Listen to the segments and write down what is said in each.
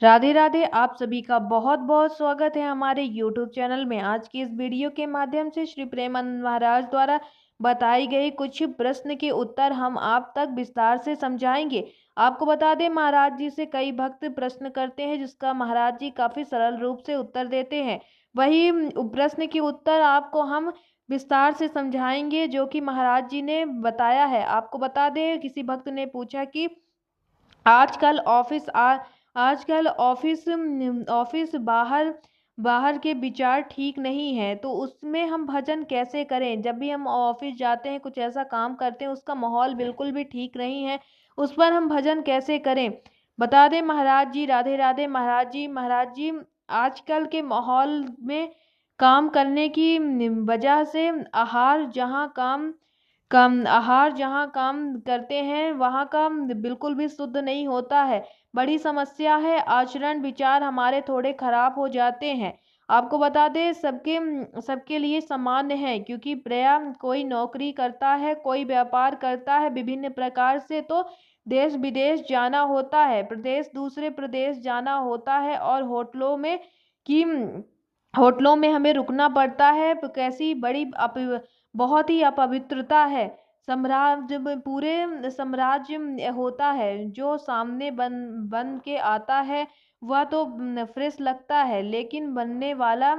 राधे राधे। आप सभी का बहुत बहुत स्वागत है हमारे YouTube चैनल में। आज की इस वीडियो के माध्यम से श्री प्रेमानंद महाराज द्वारा बताई गई कुछ प्रश्न के उत्तर हम आप तक विस्तार से समझाएंगे। आपको बता दें, महाराज जी से कई भक्त प्रश्न करते हैं जिसका महाराज जी काफी सरल रूप से उत्तर देते हैं। वही प्रश्न के उत्तर आपको हम विस्तार से समझाएंगे जो कि महाराज जी ने बताया है। आपको बता दें, किसी भक्त ने पूछा कि आजकल ऑफिस आ आजकल ऑफिस ऑफिस बाहर बाहर के विचार ठीक नहीं है, तो उसमें हम भजन कैसे करें। जब भी हम ऑफिस जाते हैं, कुछ ऐसा काम करते हैं, उसका माहौल बिल्कुल भी ठीक नहीं है, उस पर हम भजन कैसे करें। बता दें महाराज जी, राधे राधे। महाराज जी आजकल के माहौल में काम करने की वजह से आहार जहाँ काम करते हैं वहाँ का बिल्कुल भी शुद्ध नहीं होता है। बड़ी समस्या है। आचरण विचार हमारे थोड़े खराब हो जाते हैं। आपको बता दें, सबके सबके लिए सामान्य है, क्योंकि प्राय कोई नौकरी करता है, कोई व्यापार करता है विभिन्न प्रकार से, तो देश विदेश जाना होता है, प्रदेश दूसरे प्रदेश जाना होता है, और की होटलों में हमें रुकना पड़ता है। कैसी बहुत ही अपवित्रता है। साम्राज्य में पूरे साम्राज्य होता है, जो सामने बन के आता है वह तो फ्रेश लगता है, लेकिन बनने वाला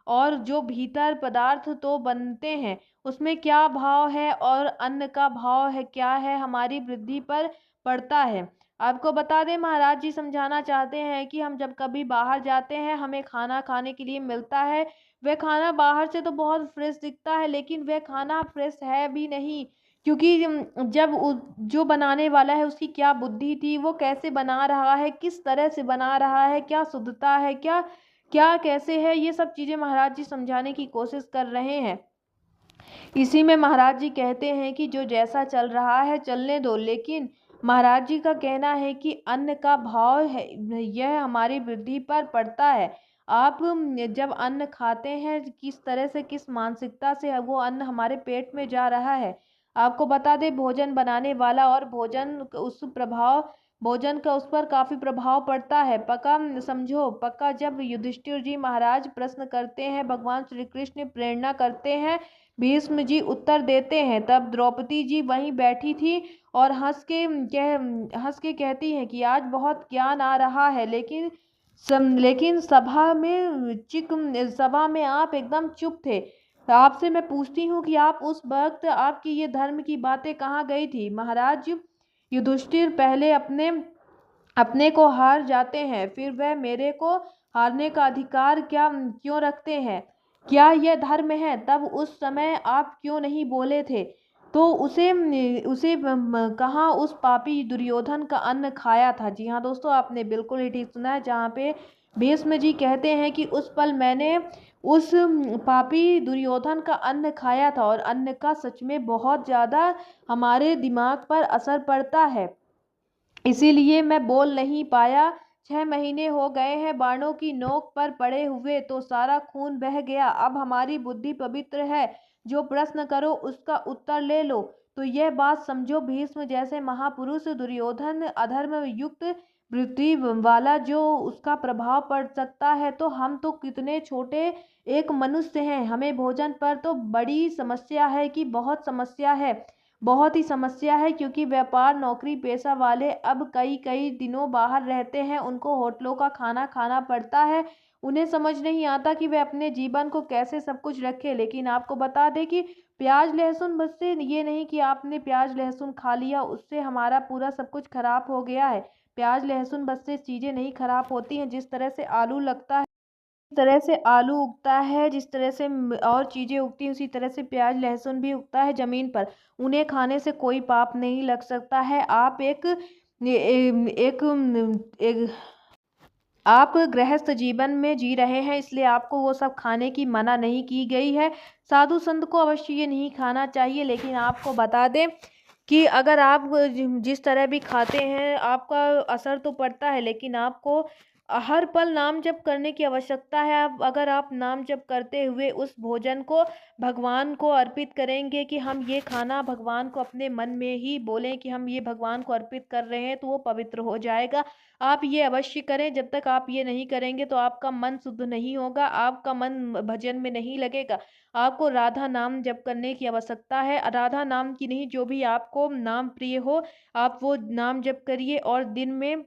और जो भीतर पदार्थ तो बनते हैं, उसमें क्या भाव है और अन्न का भाव है क्या है, हमारी वृद्धि पर पड़ता है। आपको बता दें, महाराज जी समझाना चाहते हैं कि हम जब कभी बाहर जाते हैं, हमें खाना खाने के लिए मिलता है, वह खाना बाहर से तो बहुत फ्रेश दिखता है, लेकिन वह खाना फ्रेश है भी नहीं, क्योंकि जो बनाने वाला है उसकी क्या बुद्धि थी, वो कैसे बना रहा है, किस तरह से बना रहा है, क्या शुद्धता है, क्या क्या कैसे है, ये सब चीजें महाराज जी समझाने की कोशिश कर रहे हैं। इसी में महाराज जी कहते हैं कि जो जैसा चल रहा है चलने दो, लेकिन महाराज जी का कहना है कि अन्न का भाव है, यह हमारी वृद्धि पर पड़ता है। आप जब अन्न खाते हैं, किस तरह से किस मानसिकता से वो अन्न हमारे पेट में जा रहा है। आपको बता दें, भोजन बनाने वाला और भोजन का उस पर काफी प्रभाव पड़ता है। पक्का समझो पक्का। जब युधिष्ठिर जी महाराज प्रश्न करते हैं, भगवान श्री कृष्ण प्रेरणा करते हैं, भीष्म जी उत्तर देते हैं, तब द्रौपदी जी वहीं बैठी थी और हंस के कहती हैं कि आज बहुत ज्ञान आ रहा है, लेकिन सभा में आप एकदम चुप थे। आपसे मैं पूछती हूँ कि आप उस वक्त आपकी ये धर्म की बातें कहाँ गई थी। महाराज युधिष्ठिर पहले अपने अपने को हार जाते हैं, फिर वह मेरे को हारने का अधिकार क्यों रखते हैं। क्या यह धर्म है। तब उस समय आप क्यों नहीं बोले थे। तो उसे उसे कहाँ उस पापी दुर्योधन का अन्न खाया था। जी हाँ दोस्तों, आपने बिल्कुल ही ठीक सुना है। जहाँ पे भीष्म जी कहते हैं कि उस पल मैंने उस पापी दुर्योधन का अन्न खाया था, और अन्न का सच में बहुत ज्यादा हमारे दिमाग पर असर पड़ता है, इसीलिए मैं बोल नहीं पाया। 6 महीने हो गए हैं बाणों की नोक पर पड़े हुए, तो सारा खून बह गया। अब हमारी बुद्धि पवित्र है। जो प्रश्न करो उसका उत्तर ले लो। तो यह बात समझो, भीष्म जैसे महापुरुष, दुर्योधन अधर्म युक्त वृत्ति वाला, जो उसका प्रभाव पड़ सकता है, तो हम तो कितने छोटे एक मनुष्य हैं। हमें भोजन पर तो बड़ी समस्या है, कि बहुत समस्या है, बहुत ही समस्या है, क्योंकि व्यापार नौकरी पेशा वाले अब कई कई दिनों बाहर रहते हैं, उनको होटलों का खाना खाना पड़ता है। उन्हें समझ नहीं आता कि वे अपने जीवन को कैसे सब कुछ रखें। लेकिन आपको बता दें कि प्याज लहसुन, बस से ये नहीं कि आपने प्याज लहसुन खा लिया उससे हमारा पूरा सब कुछ खराब हो गया है। प्याज लहसुन बस से चीज़ें नहीं खराब होती हैं। जिस तरह से आलू लगता है, जिस तरह से आलू उगता है, जिस तरह से और चीजें उगती हैं, उसी तरह से प्याज लहसुन भी उगता है जमीन पर। उन्हें खाने से कोई पाप नहीं लग सकता है। एक आप गृहस्थ जीवन में जी रहे हैं, इसलिए आपको वो सब खाने की मना नहीं की गई है। साधु संत को अवश्य ये नहीं खाना चाहिए, लेकिन आपको बता दें कि अगर आप जिस तरह भी खाते हैं, आपका असर तो पड़ता है, लेकिन आपको हर पल नाम जप करने की आवश्यकता है। आप अगर आप नाम जप करते हुए उस भोजन को भगवान को अर्पित करेंगे कि हम ये खाना भगवान को अपने मन में ही बोलें कि हम ये भगवान को अर्पित कर रहे हैं, तो वो पवित्र हो जाएगा। आप ये अवश्य करें। जब तक आप ये नहीं करेंगे तो आपका मन शुद्ध नहीं होगा, आपका मन भजन में नहीं लगेगा। आपको राधा नाम जप करने की आवश्यकता है। राधा नाम की नहीं, जो भी आपको नाम प्रिय हो, आप वो नाम जप करिए और दिन में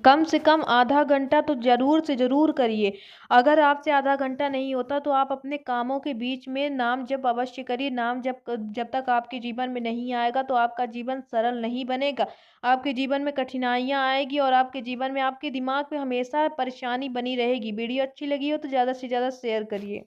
कम से कम आधा घंटा तो ज़रूर से ज़रूर करिए। अगर आपसे आधा घंटा नहीं होता तो आप अपने कामों के बीच में नाम जप अवश्य करिए। नाम जप जब तक आपके जीवन में नहीं आएगा तो आपका जीवन सरल नहीं बनेगा। आपके जीवन में कठिनाइयाँ आएगी और आपके जीवन में आपके दिमाग में हमेशा परेशानी बनी रहेगी। वीडियो अच्छी लगी हो तो ज़्यादा से ज़्यादा शेयर करिए।